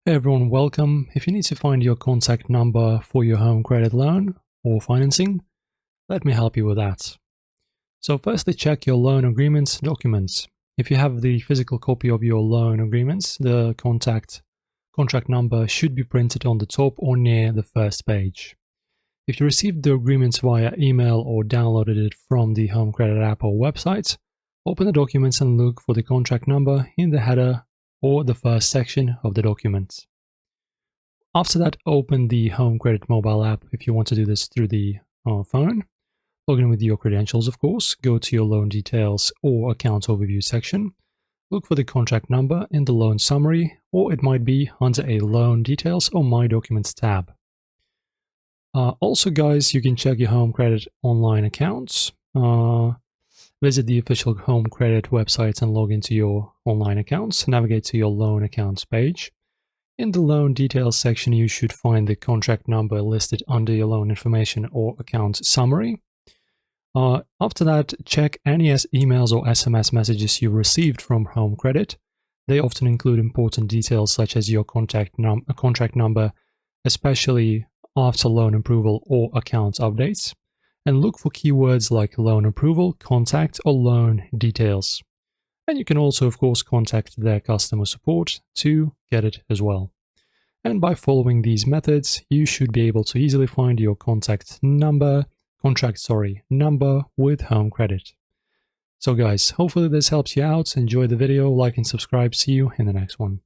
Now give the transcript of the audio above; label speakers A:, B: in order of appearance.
A: Hey everyone, welcome. If you need to find your contact number for your home credit loan or financing, let me help you with that. So firstly, check your loan agreements documents. If you have the physical copy of your loan agreements, the contract number should be printed on the top or near the first page. If you received the agreements via email or downloaded it from the Home Credit app or website, open the documents and look for the contract number in the header or the first section of the document. After that, open the Home Credit mobile app if you want to do this through the phone. Log in with your credentials, of course. Go to your loan details or account overview section. Look for the contract number in the loan summary, or it might be under a loan details or my documents tab. Also, guys, you can check your Home Credit online accounts. Visit the official Home Credit website and log into your online accounts. Navigate to your loan accounts page. In the loan details section, you should find the contract number listed under your loan information or account summary. After that, check any emails or SMS messages you received from Home Credit. They often include important details such as your contract number, especially after loan approval or account updates. And look for keywords like loan approval, contact, or loan details. And you can also, of course, contact their customer support to get it as well. And by following these methods, you should be able to easily find your contract number with Home Credit. So guys, hopefully this helps you out. Enjoy the video, like and subscribe. See you in the next one.